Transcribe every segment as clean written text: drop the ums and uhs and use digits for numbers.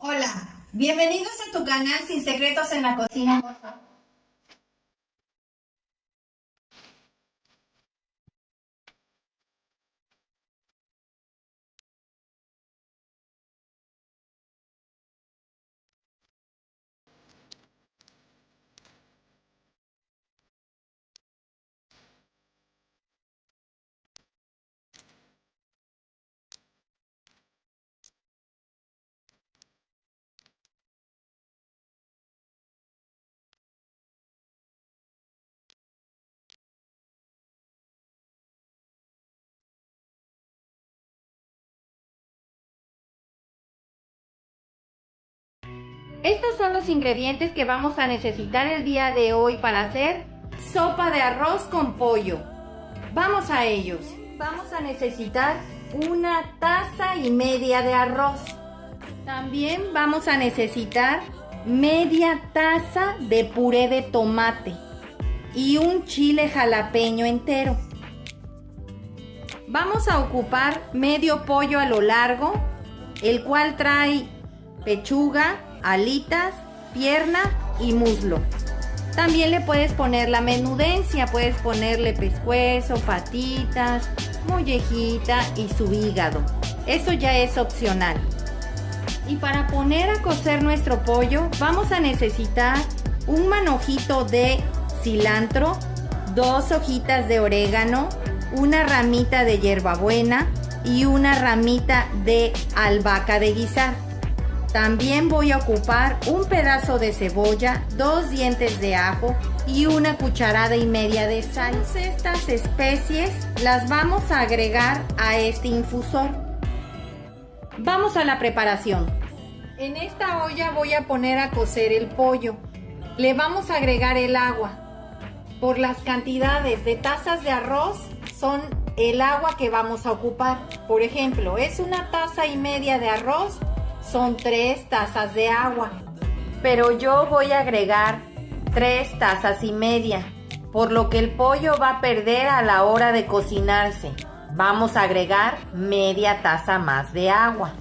Hola, bienvenidos a tu canal Sin Secretos en la Cocina. Estos son los ingredientes que vamos a necesitar el día de hoy para hacer sopa de arroz con pollo. Vamos a ellos. Vamos a necesitar 1,5 tazas de arroz. También vamos a necesitar media taza de puré de tomate y un chile jalapeño entero. Vamos a ocupar medio pollo a lo largo, el cual trae pechuga, alitas, pierna y muslo. También le puedes poner la menudencia, puedes ponerle pescuezo, patitas, mollejita y su hígado. Eso ya es opcional. Y para poner a cocer nuestro pollo vamos a necesitar un manojito de cilantro, 2 hojitas de orégano, una ramita de hierbabuena y una ramita de albahaca de guisar. También voy a ocupar un pedazo de cebolla, 2 dientes de ajo y 1,5 cucharadas de sal. Estas especies las vamos a agregar a este infusor. Vamos a la preparación. En esta olla voy a poner a cocer el pollo. Le vamos a agregar el agua. Por las cantidades de tazas de arroz son el agua que vamos a ocupar. Por ejemplo, es 1,5 tazas de arroz, son 3 tazas de agua. Pero yo voy a agregar 3,5 tazas, por lo que el pollo va a perder a la hora de cocinarse. Vamos a agregar media taza más de agua.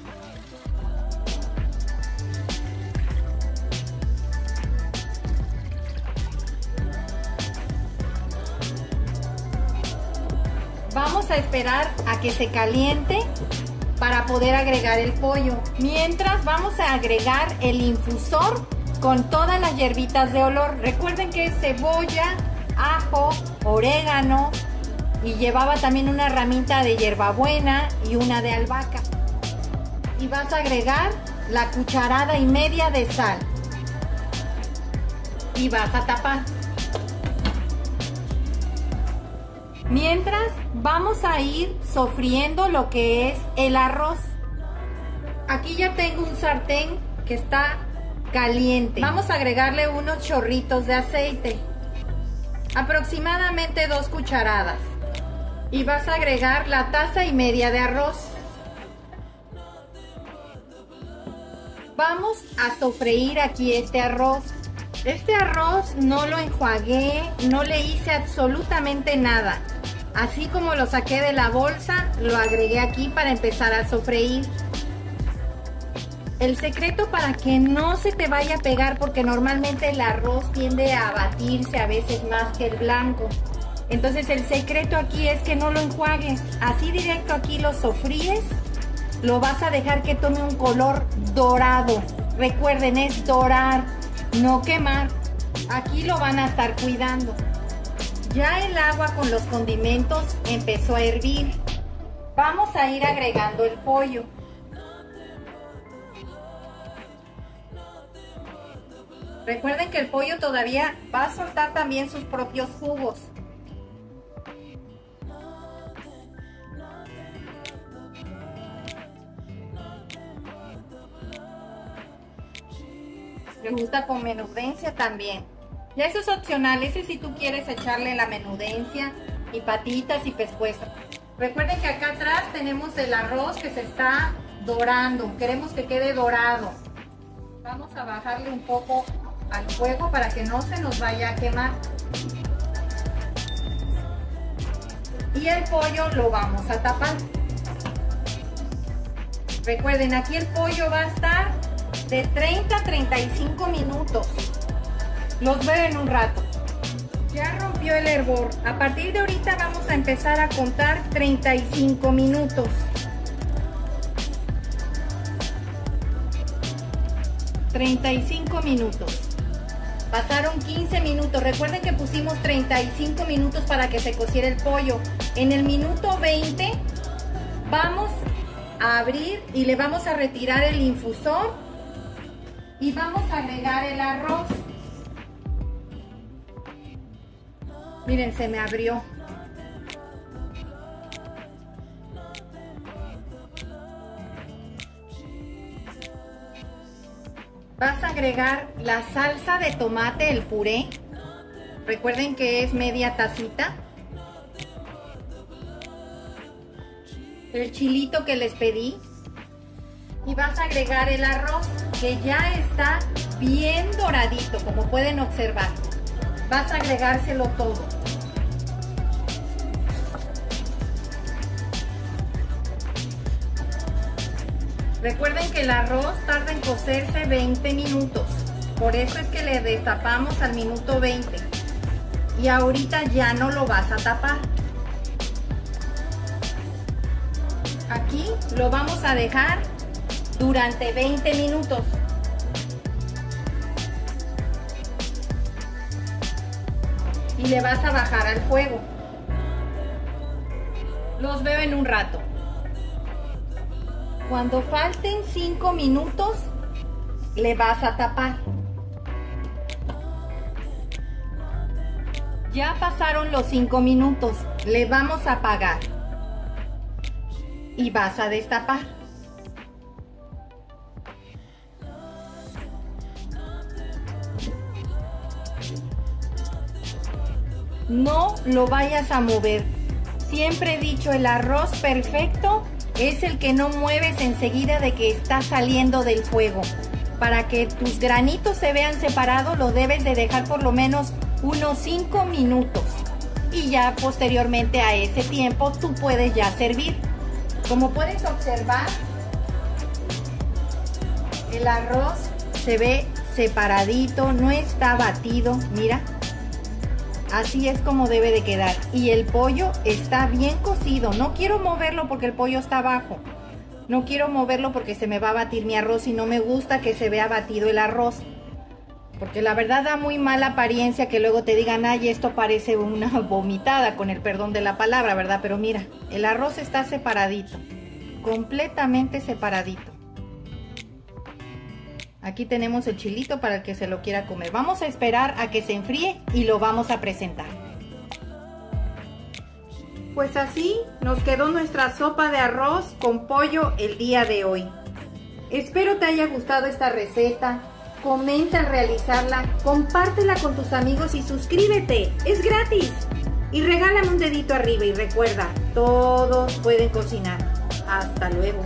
Vamos a esperar a que se caliente para poder agregar el pollo. Mientras vamos a agregar el infusor con todas las hierbitas de olor. Recuerden que es cebolla, ajo, orégano y llevaba también una ramita de hierbabuena y una de albahaca. Y vas a agregar la 1,5 cucharadas de sal. Y vas a tapar. Mientras vamos a ir sofriendo lo que es el arroz. Aquí ya tengo un sartén que está caliente. Vamos a agregarle unos chorritos de aceite, aproximadamente 2 cucharadas. Y vas a agregar la 1,5 tazas de arroz. Vamos a sofreír aquí este arroz. Este arroz no lo enjuagué, no le hice absolutamente nada. Así como lo saqué de la bolsa, lo agregué aquí para empezar a sofreír. El secreto para que no se te vaya a pegar, porque normalmente el arroz tiende a batirse a veces más que el blanco. Entonces el secreto aquí es que no lo enjuagues. Así directo aquí lo sofríes, lo vas a dejar que tome un color dorado. Recuerden, es dorar, no quemar. Aquí lo van a estar cuidando. Ya el agua con los condimentos empezó a hervir. Vamos a ir agregando el pollo. Recuerden que el pollo todavía va a soltar también sus propios jugos. Me gusta con menudencia también. Ya eso es opcional, ese si tú quieres echarle la menudencia y patitas y pescuezo. Recuerden que acá atrás tenemos el arroz que se está dorando, queremos que quede dorado. Vamos a bajarle un poco al fuego para que no se nos vaya a quemar. Y el pollo lo vamos a tapar. Recuerden, aquí el pollo va a estar de 30 a 35 minutos. Los veo en un rato. Ya rompió el hervor. A partir de ahorita vamos a empezar a contar 35 minutos. 35 minutos. Pasaron 15 minutos. Recuerden que pusimos 35 minutos para que se cociera el pollo. En el minuto 20 vamos a abrir y le vamos a retirar el infusor y vamos a agregar el arroz. Miren, se me abrió. Vas a agregar la salsa de tomate, el puré. Recuerden que es media tacita. El chilito que les pedí. Y vas a agregar el arroz, que ya está bien doradito, como pueden observar. Vas a agregárselo todo. Recuerden que el arroz tarda en cocerse 20 minutos. Por eso es que le destapamos al minuto 20. Y ahorita ya no lo vas a tapar. Aquí lo vamos a dejar durante 20 minutos. Y le vas a bajar al fuego. Los veo en un rato. Cuando falten 5 minutos, le vas a tapar. Ya pasaron los 5 minutos, le vamos a apagar. Y vas a destapar. No lo vayas a mover. Siempre he dicho, el arroz perfecto es el que no mueves enseguida de que está saliendo del fuego. Para que tus granitos se vean separados, lo debes de dejar por lo menos unos 5 minutos. Y ya posteriormente a ese tiempo tú puedes ya servir. Como puedes observar, el arroz se ve separadito, no está batido, mira. Así es como debe de quedar. Y el pollo está bien cocido. No quiero moverlo porque el pollo está abajo. No quiero moverlo porque se me va a batir mi arroz y no me gusta que se vea batido el arroz. Porque la verdad da muy mala apariencia que luego te digan, ay, esto parece una vomitada, con el perdón de la palabra, ¿verdad? Pero mira, el arroz está separadito. Completamente separadito. Aquí tenemos el chilito para el que se lo quiera comer. Vamos a esperar a que se enfríe y lo vamos a presentar. Pues así nos quedó nuestra sopa de arroz con pollo el día de hoy. Espero te haya gustado esta receta. Comenta al realizarla, compártela con tus amigos y suscríbete. Es gratis. Y regálame un dedito arriba y recuerda, todos pueden cocinar. Hasta luego.